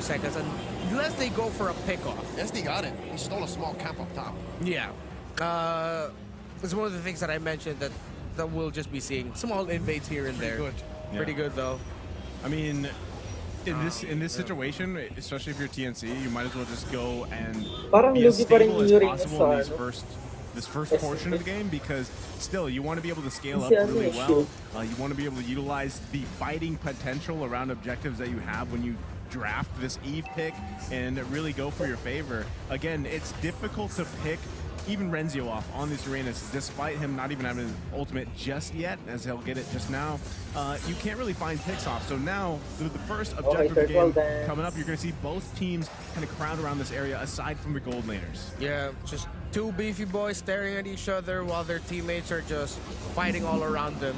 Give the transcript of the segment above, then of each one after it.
seconds unless they go for a pickoff. SD got it. He stole a small camp up top. Yeah. It's one of the things that I mentioned that we'll just be seeing small invades here and there. Good. Yeah. Pretty good though. I mean, in this situation, especially if you're TNC, you might as well just go and Parang be as lugi pa rin stable as yung Uranus possible sa in ano. this first portion of the game, because still you want to be able to scale up Kasi ano really eh, well. You want to be able to utilize the fighting potential around objectives that you have when you draft this Eve pick and really go for your favor. Again, it's difficult to pick even Renzio off on this Uranus, despite him not even having his ultimate just yet, as he'll get it just now. You can't really find picks off. So now, through the first objective of the game coming up, you're going to see both teams kind of crowd around this area, aside from the gold laners. Yeah, just two beefy boys staring at each other while their teammates are just fighting all around them.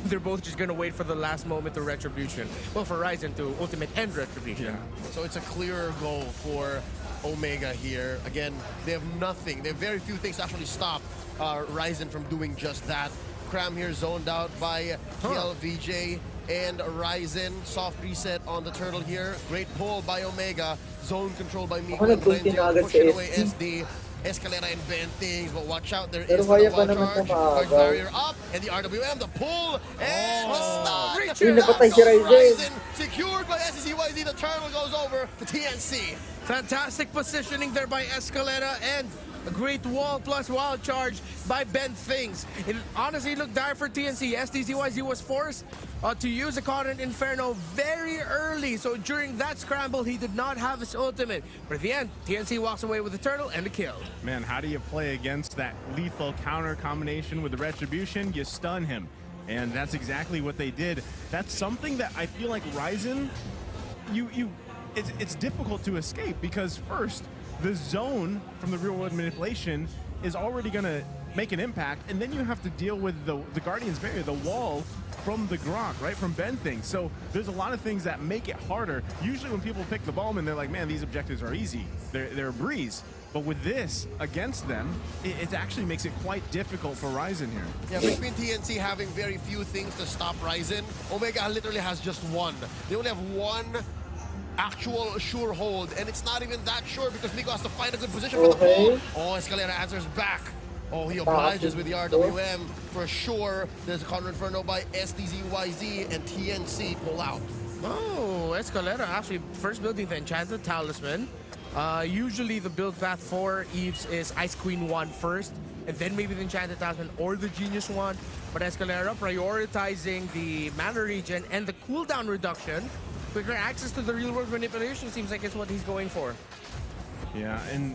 They're both just gonna wait for the last moment of Retribution. Well, for Ryzen to ultimate and Retribution. Yeah. So it's a clear goal for Omega here. Again, they have nothing. They have very few things to actually stop Ryzen from doing just that. Cram here zoned out by TLVJ and Ryzen. Soft reset on the turtle here. Great pull by Omega. Zone control by Miko and nagpunti na Renzio. agad Pushing si away SD. Escalera and bend things, but watch out, there Pero is kaya the pa wall naman charge. na Guard maabaw. barrier up, and the RWM, the pull, and the stun. Uy, napatay si Ryzen. Secured by SCCYZ, the turtle goes over to TNC. Fantastic positioning there by Escalera and a great wall plus wild charge by Ben Things. It honestly looked dire for TNC. STZYZ was forced to use a Continent Inferno very early. So during that scramble, he did not have his ultimate. But at the end, TNC walks away with the turtle and the kill. Man, how do you play against that lethal counter combination with the Retribution? You stun him. And that's exactly what they did. That's something that I feel like Ryzen, it's difficult to escape, because first, the zone from the real world manipulation is already going to make an impact, and then you have to deal with the Guardian's barrier, the wall from the Grok, right, from Ben Thing. So there's a lot of things that make it harder. Usually when people pick the Ballman, they're like, man, these objectives are easy. They're a breeze. But with this against them, it actually makes it quite difficult for Ryzen here. Yeah, between TNC having very few things to stop Ryzen, Omega literally has just one. They only have one actual sure hold, and it's not even that sure because Miko has to find a good position for the pull. Oh, Escalera answers back. Oh, he obliges with the RWM for sure. There's a Conrad Inferno by SDZYZ, and TNC pull out. Oh, Escalera actually first building the Enchanted Talisman. Usually the build path for Eves is Ice Queen 1 first, and then maybe the Enchanted Talisman or the Genius 1. But Escalera prioritizing the mana regen and the cooldown reduction. Quicker access to the real world manipulation seems like it's what he's going for. Yeah, and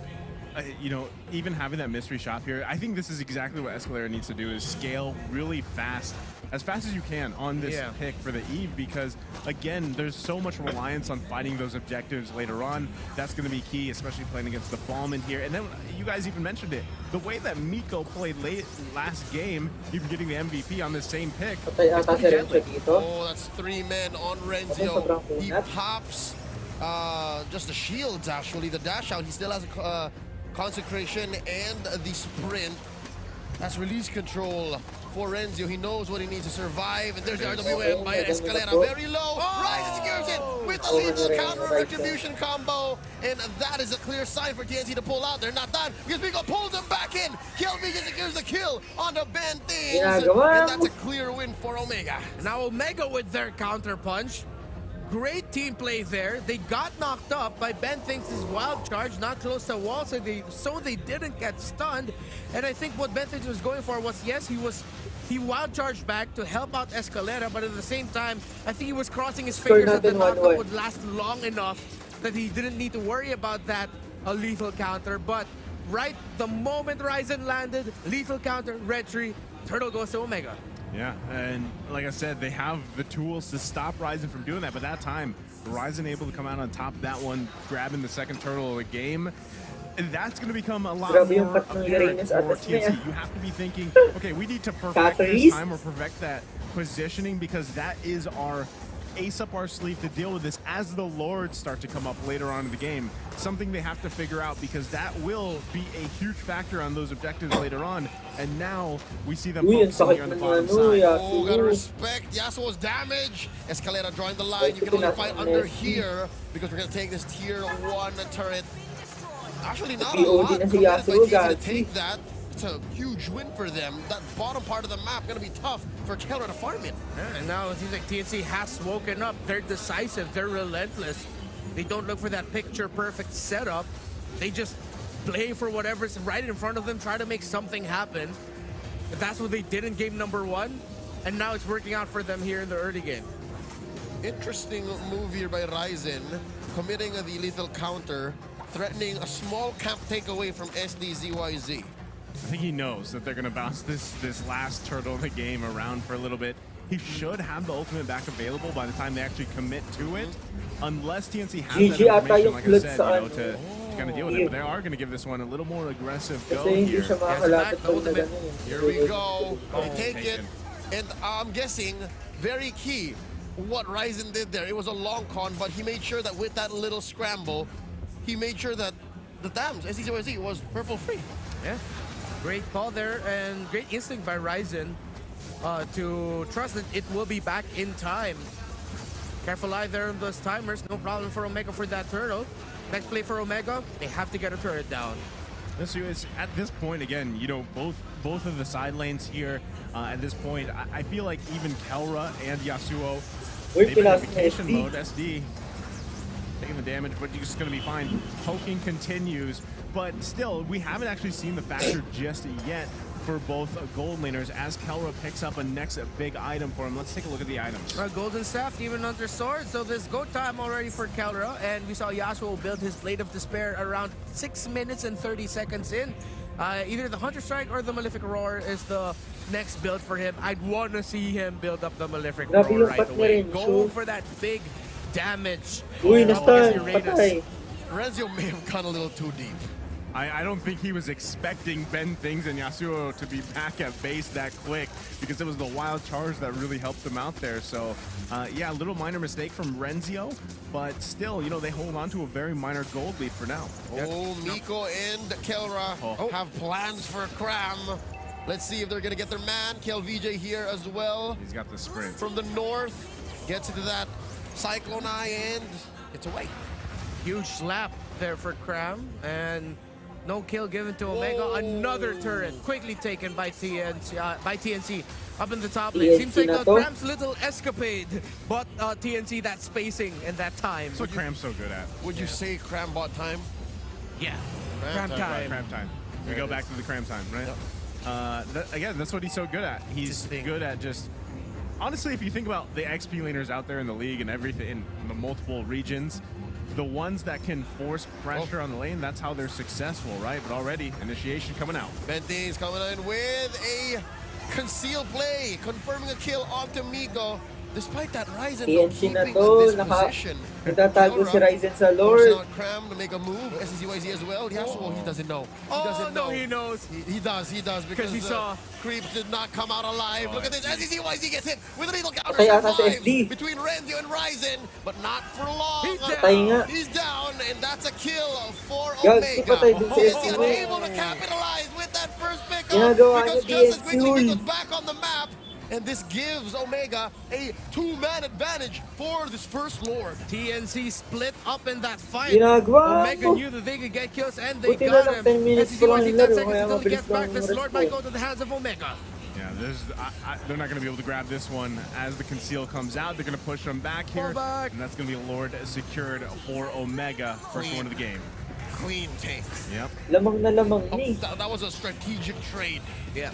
you know, even having that mystery shop here, I think this is exactly what Escalera needs to do, is scale really fast, as you can on this pick for the Eve, because again, there's so much reliance on fighting those objectives later on. That's going to be key, especially playing against the Fallman here. And then you guys even mentioned it, the way that Miko played late last game, even getting the MVP on this same pick. Oh, that's 3 men on Renzio. He pops just the shields, actually. The dash out, he still has a consecration and the sprint. That's release control for Renzio. He knows what he needs to survive. And there's the RWM by Escalera. Very low. Ryzen secures it with a lethal counter retribution combo. And that is a clear sign for TNC to pull out. They're not done because Miko pulls them back in. KLVJ secures the kill on the Ben Things. And that's a clear win for Omega. Now Omega with their counter punch. Great team play there. They got knocked up by Ben Things' wild charge, not close to the wall, so they didn't get stunned. And I think what Ben Things was going for was, yes, he wild charged back to help out Escalera, but at the same time, I think he was crossing his fingers that the knockup would last long enough that he didn't need to worry about that lethal counter. But right the moment Ryzen landed, lethal counter, retry, turtle goes to Omega. Yeah, and like I said, they have the tools to stop Ryzen from doing that, but that time, Ryzen able to come out on top of that one, grabbing the second turtle of the game. And that's going to become a lot more apparent for TNC. You have to be thinking, okay, we need to perfect this time or perfect that positioning, because that is our ace up our sleeve to deal with this as the Lords start to come up later on in the game. Something they have to figure out, because that will be a huge factor on those objectives later on. And now we see them Uy, ang focusing sakit here on the ng bottom ano, side. Oh, gotta Yasuo. respect Yasuo's damage. Escalera drawing the line. You can only fight under here because we're gonna take this tier 1 turret. Actually, not a POD lot na si committed by Yasuo, TNC to guys. take that. It's a huge win for them. That bottom part of the map gonna be tough for Keller to farm it. Yeah, and now it seems like TNC has woken up. They're decisive. They're relentless. They don't look for that picture-perfect setup. They just play for whatever's right in front of them, try to make something happen. That's what they did in game number 1, and now it's working out for them here in the early game. Interesting move here by Ryzen, committing the lethal counter, threatening a small camp takeaway from SDZYZ. I think he knows that they're going to bounce this last turtle in the game around for a little bit. He should have the ultimate back available by the time they actually commit to it, unless TNC has GG that ata information, yung like I flood said, sa you know, ano. to kind of deal with it. But they are going to give this one a little more aggressive go Kasi hindi here. siya makakalapit Yes, pag ultimate. na ganun eh. Here we go. They take it. taken. And I'm guessing, very key, what Ryzen did there. It was a long con, but he made sure that with that little scramble, he made sure that the dams, SDZYZ, was purple free. Yeah, great call there and great instinct by Ryzen to trust that it will be back in time. Careful eye there on those timers. No problem for Omega for that turtle. Next play for Omega, they have to get a turret down. So it's at this point again, you know, both of the side lanes here. At this point, I feel like even Kelra and Yasuo, Uy, they've been in pinas ni vacation SD. mode. SD taking the damage, but you're just going to be fine. Poking continues, but still, we haven't actually seen the factor just yet for both gold laners as Kelra picks up a next big item for him. Let's take a look at the items. Golden Staff, even under sword, so there's go time already for Kelra, and we saw Yasuo build his Blade of Despair around 6 minutes and 30 seconds in. Either the Hunter Strike or the Malefic Roar is the next build for him. I'd want to see him build up the Malefic Grabe Roar yung right pat niya away. rin, Go so- for that big damage. Uy, against na-stun. Uranus. Patay. Rezio may have gone a little too deep. I don't think he was expecting Ben Things and Yasuo to be back at base that quick, because it was the wild charge that really helped them out there. So, yeah, a little minor mistake from Renzio, but still, you know, they hold on to a very minor gold lead for now. Oh, Miko and Kelra have plans for Cram. Let's see if they're going to get their man. KelVJ here as well. He's got the sprint. From the north, gets into that Cyclone Eye and it's away. Huge slap there for Cram, and no kill given to Omega. Whoa. Another turret quickly taken by TNC up in the top lane. TNC Seems like na to. Cram's little escapade, but TNC that spacing and that time. That's what Cram's so good at. Would you say Cram bought time? Yeah, Cram Cram time, time. Cram time. We There go it back is. to the Cram time, right? Yep. Again, that's what he's so good at. He's Interesting. good at just... Honestly, if you think about the XP laners out there in the league and everything in the multiple regions, the ones that can force pressure on the lane, that's how they're successful, right? But already, initiation coming out. Bente's coming in with a concealed play, confirming a kill onto Miko. Despite that, Ryzen TNC na keeping to. this position. Nagtatago si Ryzen sa Forcing Lord. out Cram to make a move. SCYZ as well. Yasuo, he doesn't know. He Oh, doesn't no, know. he knows. He does because he saw. Creeps did not come out alive. Look at this. SCYZ gets hit with a little counter. Patay ata si survive SD. between Renzio and Ryzen, but not for long. He's down. Patay nga. He's down, and that's a kill for Guys, Omega. patay din si TNC SD. unable to capitalize with that first pickup Ginagawa because niya just as TNC, quickly he uy. was back on the map. And this gives Omega a 2-man advantage for this first Lord. TNC split up in that fight. Ginagawa Omega mo. knew that they could get kills, and they Buti na got lang him. 10 minutes SCCYZ pa lang 10 laro, seconds kaya until he mabilis gets back. lang This Lord respawn. might go to the hands of Omega. Yeah, they're not going to be able to grab this one as the conceal comes out. They're going to push them back here, Fall back. and that's going to be a Lord secured for Omega. First one of the game. Clean take. Yep. Lamang na lamang Oh, ni. that was a strategic trade. Yeah,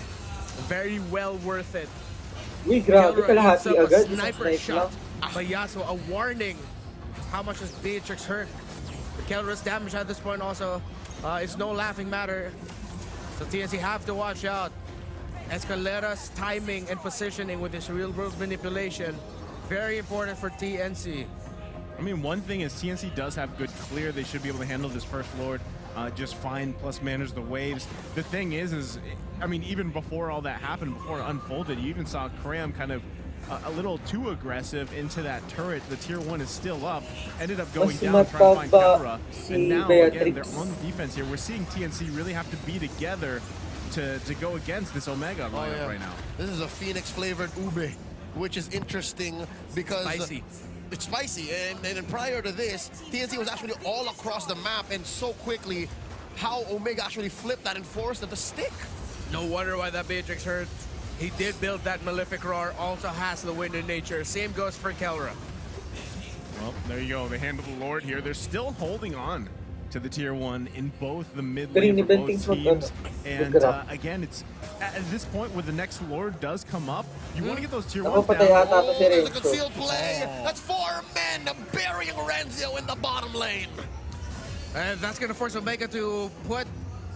very well worth it. Uy, grabe. Kelra Kalahati hits up a agad. Isang sniper snipe shot lang. by Yasuo. A warning. How much is Beatrix hurt? Kelra's damage at this point also is no laughing matter. So TNC have to watch out. Escalera's timing and positioning with his real world manipulation. Very important for TNC. I mean, one thing is TNC does have good clear. They should be able to handle this first Lord just fine, plus manage the waves. The thing is I mean, even before all that happened, before it unfolded, you even saw Cram kind of a little too aggressive into that turret. The tier 1 is still up. Ended up going Mas down trying to find mataba Kelra. si And now, again, Beatrix. they're on the defense here. We're seeing TNC really have to be together to go against this Omega lineup right now. This is a Phoenix flavored ube, which is interesting because Spicy. it's spicy. And then prior to this, TNC was actually all across the map, and so quickly how Omega actually flipped that and forced it to stick. No wonder why that Beatrix hurt. He did build that Malefic Roar, also has the wind in nature. Same goes for Kelra. Well, there you go. They handle the Lord here. They're still holding on to the tier 1 in both the mid lane for both teams. And again, it's at this point where the next Lord does come up, you want to get those tier 1s patay down. ata to si There's a Renzo. concealed play. That's 4 men burying Renzo in the bottom lane. And that's going to force Omega to put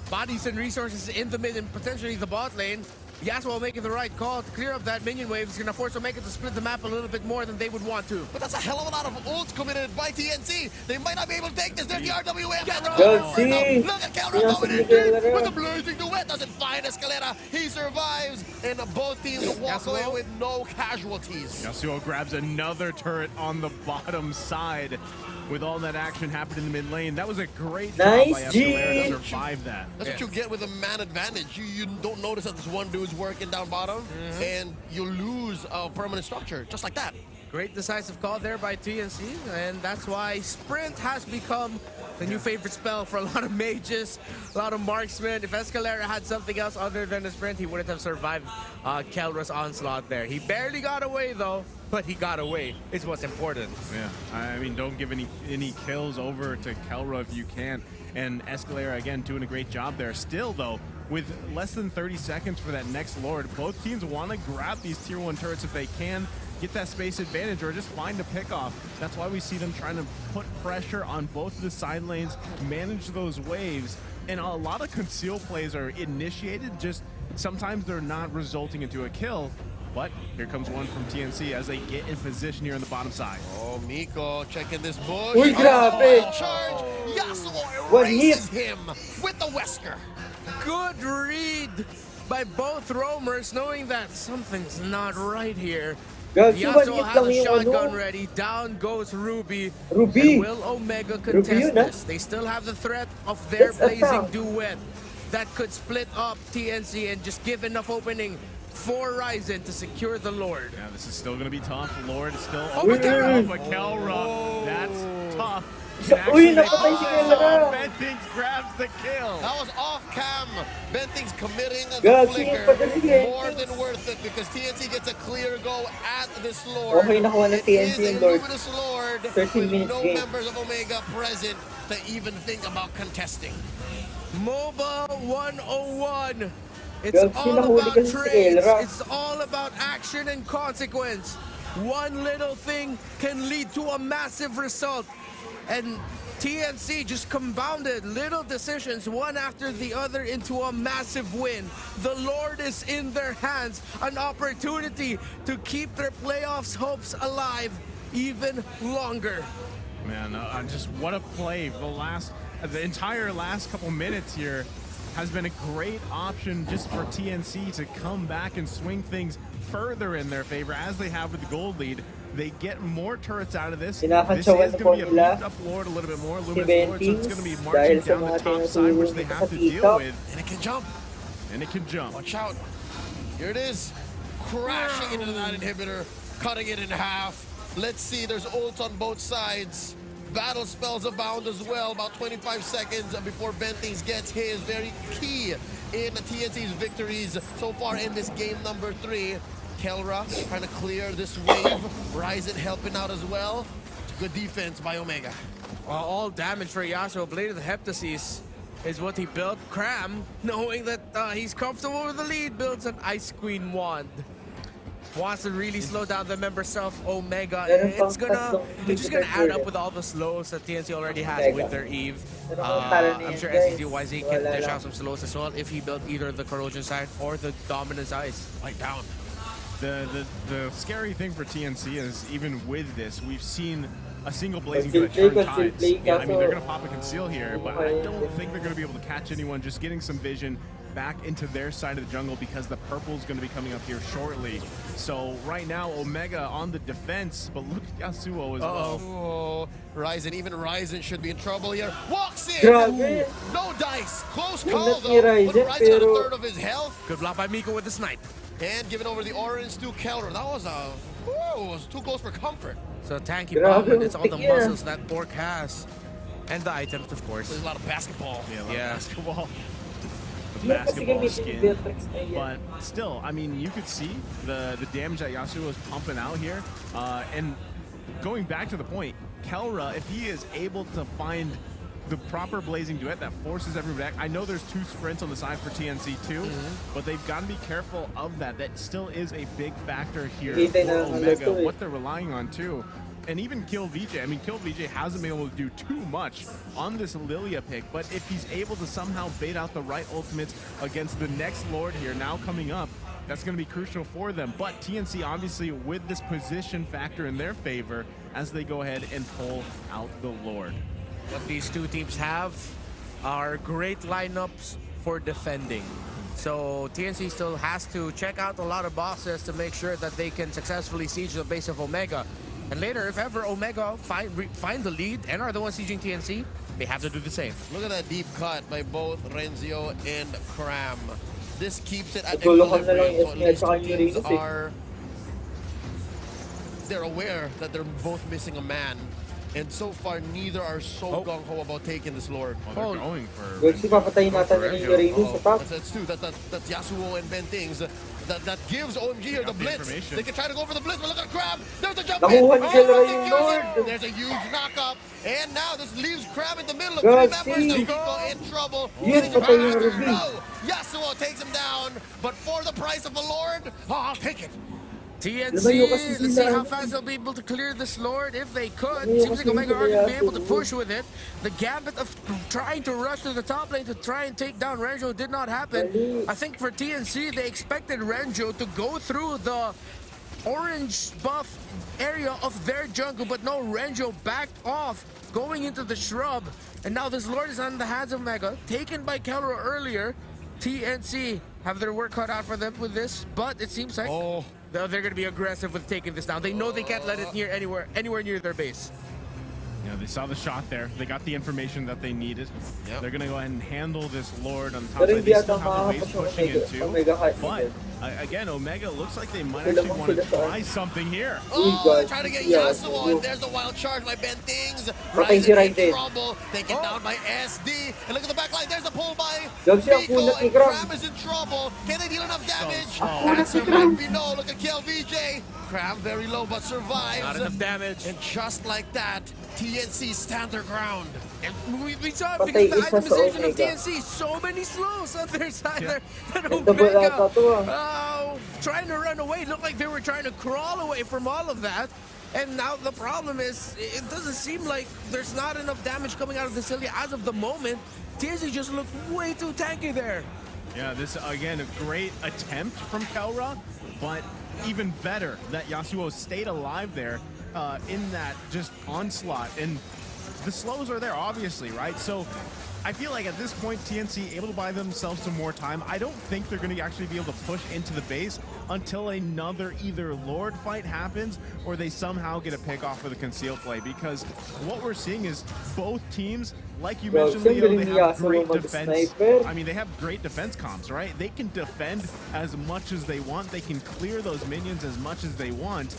bodies and resources in the mid and potentially the bot lane. Yasuo making the right call to clear up that minion wave is going to force Omega to split the map a little bit more than they would want to. But that's a hell of a lot of ults committed by TNC. They might not be able to take this. There's the RWA. Good see. Look at Kelra Yes, coming in Miguel, deep with the blazing duet. Doesn't find Escalera. He survives. And both teams walk away with no casualties. Yasuo grabs another turret on the bottom side. With all that action happening in the mid lane, that was a great job Nice, by Escalera G. to survive that. That's what you get with a man advantage. You don't notice that this one dude's working down bottom, and you lose a permanent structure just like that. Great decisive call there by TNC, and that's why Sprint has become the new favorite spell for a lot of mages, a lot of marksmen. If Escalera had something else other than a Sprint, he wouldn't have survived Kelra's onslaught there. He barely got away though, but he got away. It's what's important. Yeah, I mean, don't give any kills over to Kelra if you can. And Escalera, again, doing a great job there. Still, though, with less than 30 seconds for that next Lord, both teams want to grab these tier 1 turrets if they can, get that space advantage, or just find a pick-off. That's why we see them trying to put pressure on both of the side lanes, manage those waves, and a lot of conceal plays are initiated, just sometimes they're not resulting into a kill. But here comes one from TNC as they get in position here on the bottom side. Oh, Miko checking this bush. Uy, grabe. Oh, charge. Yasuo One erases him with the Wesker. Good read by both roamers, knowing that something's not right here. Gagsi, one Yasuo hit has lang a yung shotgun ano. ready. Down goes Ruby. Ruby. And will Omega contest yun, ah. this? They still have the threat of their That's a blazing foul. duet that could split up TNC and just give enough opening for Ryzen to secure the Lord. Yeah, this is still going to be tough. Lord is still Oh, but Kelra! but Kelra, that's tough. So- Can uy, actually napatay si Kelra. Bentings grabs the kill. That was off cam. Bentings committing the Gagsi, flicker. padali eh. More than worth it because TNC gets a clear go at this Lord. Okay, nakuha ng It TNC is a yung Lord. luminous Lord 13 with minutes no game. members of Omega present to even think about contesting. MOBA 101. It's Gagsi, all nahuli about kasi si trades. Kelra. It's all about action and consequence. One little thing can lead to a massive result. And TNC just compounded little decisions one after the other into a massive win. The Lord is in their hands, an opportunity to keep their playoffs hopes alive even longer. Man, just what a play. The entire last couple minutes here has been a great option just for TNC to come back and swing things further in their favor as they have with the gold lead. They get more turrets out of this. This is Kinakantsawan going na to po be a nila beefed up Lord a little bit more. si Luminous Lord, so it's going to be Bentings marching dahil sa down the mga top side, which tinutulong they nito have sa to deal pick-up. with. And it can jump. And it can jump. Watch out. Here it is. Crashing into that inhibitor, cutting it in half. Let's see, there's ults on both sides. Battle spells abound as well. About 25 seconds before Bentings gets his. Very key in TNC's victories so far in this game number 3. Kelra trying to clear this wave. Ryzen helping out as well. Good defense by Omega. All damage for Yasuo. Blade of the Heptasis is what he built. Cram, knowing that he's comfortable with the lead, builds an Ice Queen wand. Wants to really slow down the member self Omega. It's just gonna add up with all the slows that TNC already has with their Eve. I'm sure SCDYZ can dish out some slows as well if he built either the corrosion side or the dominance eyes. Light down. The scary thing for TNC is even with this, we've seen a single blazing Conceal duet play, turn conceal tides. play, Yeah, I mean, they're kaso- going to pop a conceal here, but I don't think they're going to be able to catch anyone. Just getting some vision, back into their side of the jungle because the purple's going to be coming up here shortly. So right now, Omega on the defense, but look at Yasuo as well. Oh, Ryzen, even Ryzen should be in trouble here. Walks in! Grabe. No dice! Close Yung call net ni though, but Ryzen, Ryzen got a pero- third of his health. Good block by Miko with the snipe. And giving over the orange to Keller. That was was too close for comfort. So tanky Grabe, bomb, and it's all the muntik yan. muscles that Bork has. And the items, of course. There's a lot of basketball. Yeah, a lot of Yeah. basketball. The Yan kasi basketball gamitin yung skin. Beltrix na yan. But still, I mean, you could see the damage that Yasuo is pumping out here. And going back to the point, Kelra, if he is able to find the proper blazing duet that forces everybody back. I know there's 2 sprints on the side for TNC too, but they've got to be careful of that. That still is a big factor here Kita for na ang Omega, luto eh. what they're relying on too. And even Kill VJ, I mean, Kill VJ hasn't been able to do too much on this Lilia pick, but if he's able to somehow bait out the right ultimates against the next Lord here now coming up, that's going to be crucial for them. But TNC obviously with this position factor in their favor as they go ahead and pull out the Lord. What these two teams have are great lineups for defending. So TNC still has to check out a lot of bosses to make sure that they can successfully siege the base of Omega. And later, if ever Omega find the lead and are the ones sieging TNC, they have to do the same. Look at that deep cut by both Renzio and Cram. This keeps it at Naguluhan na lang equilibrium. So at yung least SNL two tsaka teams Uranus eh. are... They're aware that they're both missing a man. And so far, neither are so gung-ho about taking this Lord. Oh, they're going for Good, si papatayin natin Renjo. yung Uranus sa top. That's two. That's Yasuo and Ben Things. That gives OMG here the got the blitz. information. They can try to go for the blitz, but look at Crab. There's a jump Nakuha in. ni Kelra they yung use it. Lord. There's a huge knock-up. And now this leaves Crab in the middle of God, 3 members. see. Nico in trouble. Yun, Getting patay yung back. Ruby. No. Yasuo takes him down. But for the price of the Lord, I'll take it. TNC, Lumayo kasi let's see sila. how fast they'll be able to clear this Lord if they could. Lumayo Seems like kasi Omega sila are going to be able to Yasuo. push with it. The gambit of trying to rush to the top lane to try and take down Renjo did not happen. Dali. I think for TNC, they expected Renjo to go through the orange buff area of their jungle, but no, Renjo backed off, going into the shrub. And now this Lord is on the hands of Omega, taken by Kelra earlier. TNC have their work cut out for them with this, but it seems like they're going to be aggressive with taking this down. They know they can't let it near anywhere near their base. Yeah, they saw the shot there. They got the information that they needed. Yep. They're going to go ahead and handle this Lord on top Pero side. hindi They still ata have the waves makakapos yung pushing it too. Omega kahit But hindi. again, Omega looks like they might Sila actually mo want to sila sa- try something here. Oh, God, trying to get yeah, Yasuo, and there's the wild charge by Ben Things. Patay si Ryzen in Ryzen. trouble, taken down by SD. And look at the back line, there's the pull by Jump siya, Miko, kunat ni and Cram. Cram is in trouble. Can they deal enough damage? slow. Answer Kunat ni Cram. might be no. Look at KLVJ. Cram very low, but survives. Not enough damage. And just like that, TNC stand their ground. And we saw it Patay because the isa sa itemization of Omega. TNC. So many slows on their side Yeah. there. That Ang double Omega ata to, ah. trying to run away. Looked like they were trying to crawl away from all of that. And now the problem is, it doesn't seem like there's not enough damage coming out of the Cilia as of the moment. TNC just looked way too tanky there. Yeah, this, again, a great attempt from Kelra, but even better that Yasuo stayed alive there in that just onslaught. And the slows are there, obviously, right? So I feel like at this point, TNC able to buy themselves some more time. I don't think they're going to actually be able to push into the base until another either Lord fight happens or they somehow get a pick off with a conceal play, because what we're seeing is both teams, like you Well, mentioned, Leo, siyempre they ni have Yasuo great mag-sniper. defense. I mean, they have great defense comps, right? They can defend as much as they want. They can clear those minions as much as they want.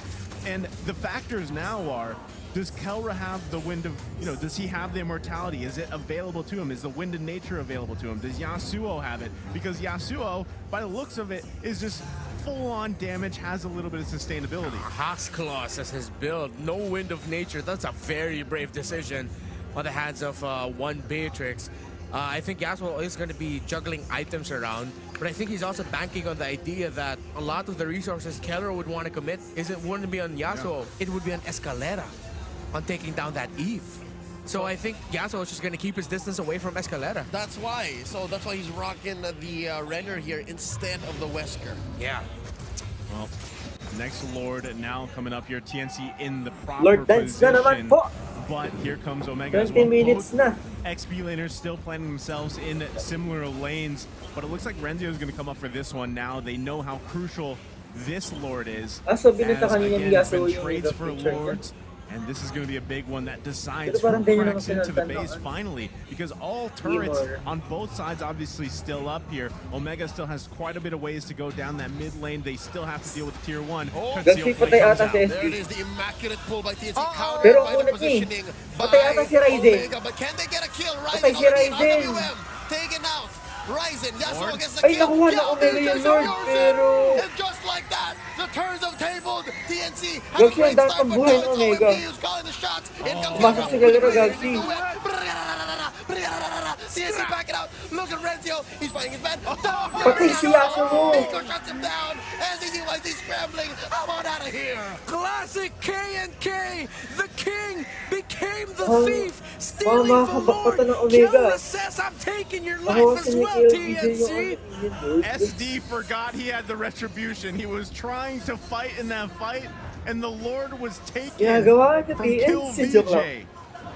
And the factors now are, does Kelra have the wind of, does he have the immortality? Is it available to him? Is the wind of nature available to him? Does Yasuo have it? Because Yasuo, by the looks of it, is just full-on damage, has a little bit of sustainability. Haskloss as his build. No Wind of Nature. That's a very brave decision on the hands of one Beatrix. I think Yasuo is going to be juggling items around, but I think he's also banking on the idea that a lot of the resources Keller would want to commit wouldn't be on Yasuo. It would be on Escalera on taking down that Eve. So I think Yasuo is just going to keep his distance away from Escalera. That's why. So that's why he's rocking the Renner here instead of the Wesker. Yeah. Well, next Lord now coming up here. TNC in the proper Lord Dance na naman position. po. but here comes Omega as 20 well. minutes Both na. XP laners still planting themselves in similar lanes, but it looks like Renzio is going to come up for this one now. They know how crucial this Lord is. So binenta As, kanina again, ni it's Yasuo been yung trades Mega for Feature niya. Lords, and this is going to be a big one that decides Pero parang who ganyan cracks naman into the sinundan base noon. finally, because all turrets Timor. on both sides obviously still up here. Omega still has quite a bit of ways to go down that mid lane. They still have to deal with tier 1. Oh, Ezreal Gagsik play patay comes ata out. si There it SD. is, the immaculate pull by TNC, Oh, countered pero by the unat niya eh. positioning by Patay ata si Ryzen. Omega. But can they get a kill? Patay Ryzen si already in Ryzen. RWM, taken out. Ryzen, Yasuo Lord. gets the Ay, kill. nakuha na Omega yung Lord, pero- And just like that, the turns have tabled. TNC has a Gagsik, great ang dami start, pang but buhay now ng it's Omega. OMG who's calling the shots. In comes Pumasok si Galera, Gagsik. TNC back it out. Look at Renzio. He's fighting his man. Patay si Yasuo. Nico shuts him down. As he's scrambling. I'm on out of here. Classic K&K! The king became the Oh, thief, stealing mga the kabakbatan Lord. ng Omega. Kill assess, I'm taking your life Ako as si well, Nikhil DJ TNC. yung Lord. SD forgot he had the retribution. He was trying to fight in that fight, and the Lord was taken Ginagawa niya, from Kill TNC, joke lang. VJ.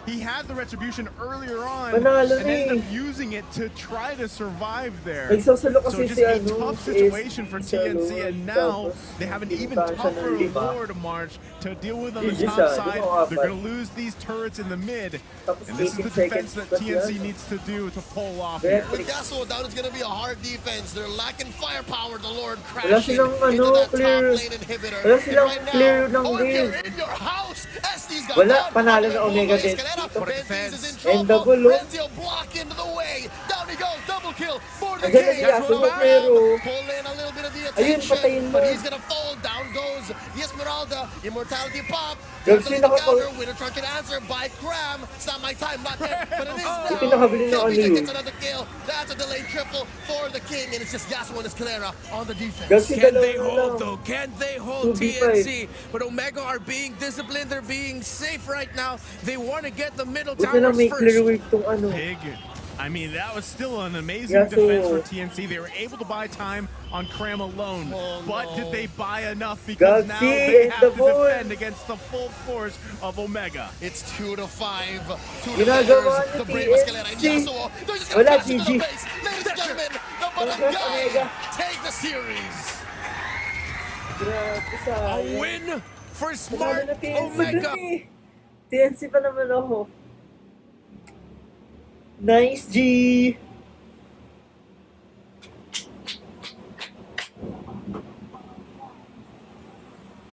He had the retribution earlier on Panalo and na ended eh. up using it to try to survive there. Nagsasalok So kasi just si a ano, tough si situation for SD sa TNC, Lord. and now Tapos, they have an even pinuntahan siya ng tougher 5. Lord March to deal with on the GG top siya, side. di mo They're apat. going to lose these turrets in the mid, Tapos and this is the 18 defense seconds that pa TNC siya. needs to do to pull off Kaya here. With Yasuo down, it's going to be a hard defense. They're lacking firepower. The Lord Wala crashing silang, into ano, that clear. top lane inhibitor. Wala And silang right clear now, ng oh, if you're wave. in your house, SD's got Wala, down. panalo na Pull Omega by din. Escalera. What a Benzis defense. is in And trouble. double, oh. Renzio block into the way. Down he goes. Double kill for the Nandiyan na king. si Yasuo, From pero- Ram. Pull in a little bit of the Ayun, attention. patayin mo. But he's going to fall. Down goes the Esmeralda. Immortality pop. Gagsik, Counter, nakapag- winner trying to answer by Cram. It's not my time, not yet, but it is now. Ito nakabili na Kill ano Vijay yun. gets another kill. That's a delayed triple for the king, and it's just Yasuo and Escalera on the defense. Gagsik, Can they dalawa na hold lang. though? Can they hold 2v5. TNC? But Omega are being disciplined. They're being safe right now. They want to get the middle Buti na towers may clear first. wave tong ano. Big. I mean, that was still an amazing Yasuo. defense for TNC. They were able to buy time on Cram alone, Oh, but no. did they buy enough? Because now Gagsik, they and have the to ball. defend against the full force of Omega. It's 2-5. Two Ginagawa defenders. ni The brave TNC. Escalera and Yasuo. They're just gonna Wala, crash into GG. the base. Ladies and gentlemen, the Congrats, Barangay Omega. take the series. Grabe sa A win for Panalo smart na TNC Omega. dun eh. TNC pa naman ako. Nice, G!